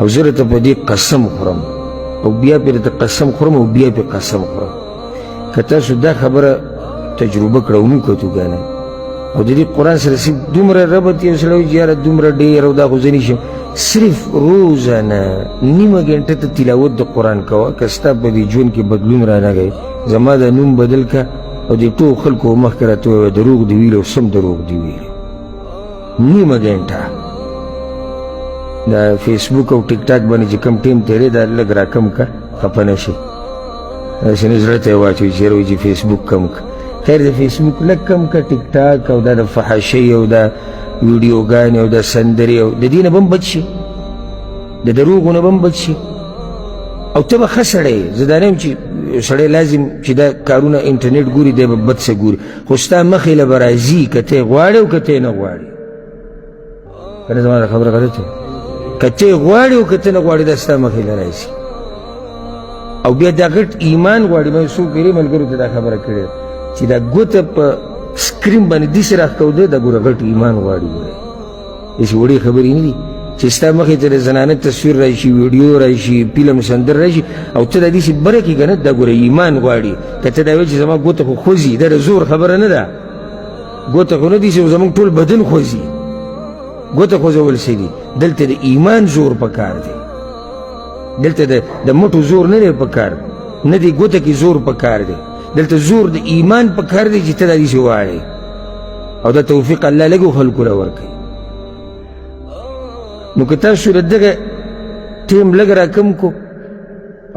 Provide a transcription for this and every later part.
او زه درته په دې قسم خورم او بیا پرې ته قسم خورم او بیا پرې قسم خورم که تاسو دا خبره تجربه کړه او وکړو کنه او د دې قرآن سره دومره ربط یو سړی وایي چې یاره دومره ډېر او دا خو زه نشم صرف روزانه نیمه ګنټه ته تلاوت د قرآن کوه که ستا په دې ژوند کې بدلون رانغی زما د نوم بدل که او د ټولو خلکو مخکې راته ووایه دروغ دي ویلي او سم دروغ دي ویلي نیمه ګنټه دا فیسبوک او ټیک ټاک باندې چې کم ټیم تیری دا لږ راکم که خفه نه شي داسې نه زړه ته یې واچوي چې یاره وایي چې فیسبوک کم که خیر د فیسبوک لږ کم که ټیک ټاک او دا د فحاشۍ او دا ویډیوګانې او دا سندرې او د دې نه به هم بچ شي د دروغو نه به هم بچ شي او ته به ښه سړی یې زه دا نه یم چې سړی لازم چې دا کارونه انټرنیټ ګوري دی به بد څه ګوري خو ستا مخې له به راځي که ته یې غواړې او که ته یې نه غواړې که نه زما دا خبره غلط وي که ته یې غواړې او که ته نه غواړې دا ستا مخې له راځي او بیا دا غټ ایمان غواړي ما څو ډېرې ملګرو ته دا خبره کړې ده چې دا ګوته په سکرین باندې داسې راښکوده دا ګوره غټ ایمان غواړي ګوره داسې وړې خبرې نه دي چې ستا مخې ته د زنانه تصویر راشي ویډیو راشي فلم سندر راشي او ته دا داسې بره کړې که نه دا ګوره ایمان غواړي که ته دا وایې چې زما ګوته خو خوځي دا د زور خبره نه ده ګوته خو نه دي چې زموږ ټول بدن خوځي ګوته خوځول څه دي دلته د ایمان زور پکار دی دلته د مټو زور نه دی پکار نه دی ګوته کې زور پکار دی دلته زور د ایمان پکار دی چې ته دا داسې وواړې او دا توفیق الله لږو خلکو له ورکوي نو که تاسو د دغه ټیم لږ راکم کو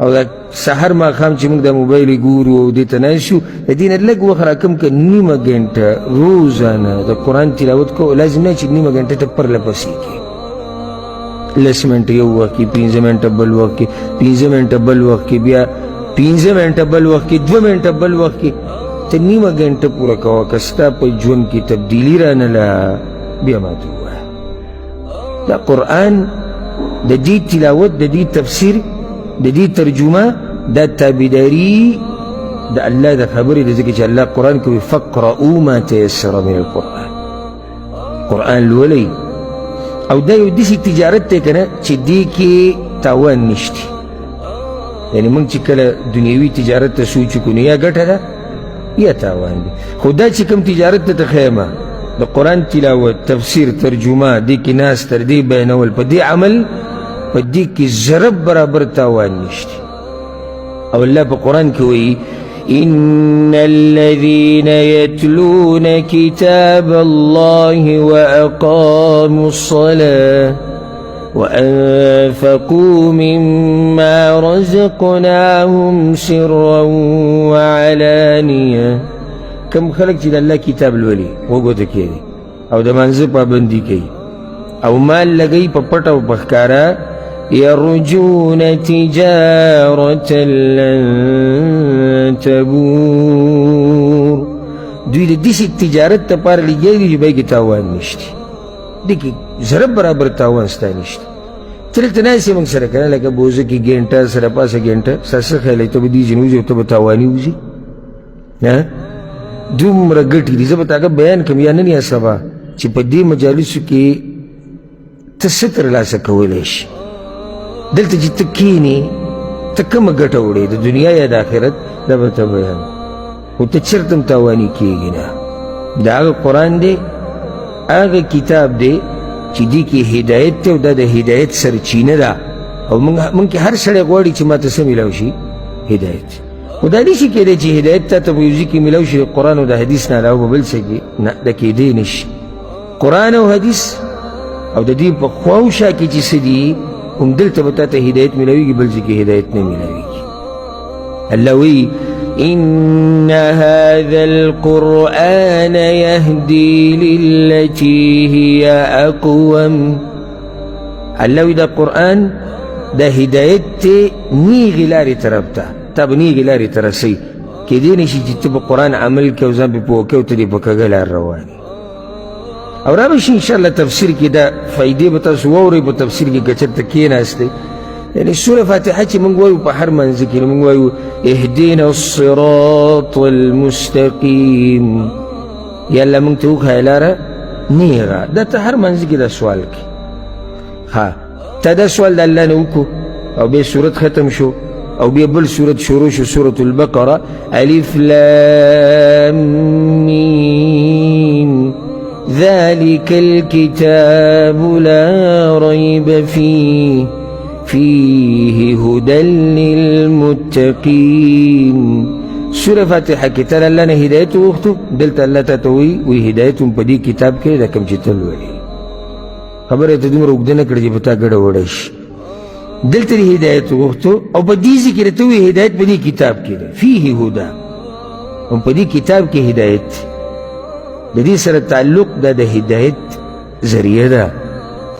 او دا سحر ماښام چې موږ دا موبایل ګورو او دې ته ناست شو د دې نه لږ وخت راکم که نیمه ګنټه روزانه د قرآن تلاوت کو لازم نه چې نیمه ګنټه ته پرله پسې کې 10 منټه یو وخت کې 15 منټه بل وخت کې 15 منټه بل وخت کې بیا 15 منټه بل وخت کې 2 منټه بل وخت کې ته نیمه ګنټه پوره کوه که ستا په ژوند کې تبدیلي رانله بیا ماته ووایه دا قرآن د دې تلاوت د دې تفسیر د دې ترجمه دا تابعداري د الله د خبرې د ځکه چې الله قرآن کوي فقرؤوا ما تيسر من القرآن قرآن لولئ او دا یو داسې تجارت دی که نه چې دې کې تاوان نشته یعنی موږ چې کله دنیوي تجارت ته سوچ وکړو نو یا ګټه ده یا تاوان دی خو دا چې کوم تجارت ته ښیمه د قرآن تلاوت تفسیر ترجمه دې کې ناست تر دې بیانول په دې عمل په دې کې ضرب برابر تاوان نشته او الله په قرآن کې وایي إن الذين يتلون كتاب الله وأقاموا الصلاة وأنفقوا مما رزقناهم سرا وعلانية كم خلق چې د الله کتاب لولي وګوته کوي او د منځه پابندي کوي او مال لګوي په پټ او په ښکاره يرجون تجارة لن تبور دوی د داسې تجارت لپاره لګیا دي چې بیې کې تاوان نشته دې کې ضرب برابر تاوان ستا نشته ته دلته ناست یې موږ سره که نه لکه بوزه کې ګنټه سره پاسه ګنټه ستا څه خیال دی ته به دې ځینې وځي او ته به تاواني وځي دومره ګټې دي زه به تا بیان کړم یا نن یا سبا چې په دې مجالسو کې ته څه ترلاسه کولی شي دلته چې ته کښېنې ته کومه ګټه وړې د دنیا یا د آخرت دا به ته بیان خو ته چېرته هم تاواني کېږي نه دا هغه قرآن دی هغه کتاب دی چې دې کې هدایت دی او دا د هدایت سرچینه ده او موږ کې هر سړی غواړي چې ما ته څه میلاو شي هدایت خو دا نشي کېدی چې هدایت تا ته په یو ځای کې میلاو شي د قرآن او د حدیث نه علاوه به بل څه کې نه دا کېدی نشي قرآن او حدیث او د دې په خوا او شا کې چې څه دي هم دلته به تا ته هدایت میلاویږي بل ځای کې هدایت نه میلاویږي الله وایي إن هذا القرآن يهدي للتي هي أقوم الله وایي دا قرآن دا هدایت نیغې لارې طرف ته تا به نیغې لارې ته رسوي کېدی نه شي چې ته په قرآن عمل کوې او ځان پرې پوه کوې او ته دې په کږه لار روان یې او را به شي انشاءالله تفسیر کې دا فایدې به تاسو واورئ په تفسیر کې که چېرته کېناستئ یعنی سوره فاتحه چې موږ وایو په هر منځ کې موږ وایو اهدنا الصراط المستقیم یا الله موږ ته وښایه لاره نیغه دا ته هر منځ کې دا سوال کې ها تا دا سوال دا اللہ نے وکو او بیا سورت ختم شو او بیا بل سورت شروع شو سورت البقرہ الف لام میم ذلك الكتاب لا ريب فيه هدى للمتقين سورة فاتحة كتاب الله نه هدايت وختو دلت الله تتوي وي هدايت پدې کتاب کې رقم چتل وړي خبره ته دومره وګدنه کړې چې پتا ګډه وړش دلت هدايت وختو او په دې ذکر ته وي هدايت پدې کتاب کې فيه هدى هم پدې کتاب کې هدايت د دې سره تعلق د هدايت ذریعہ ده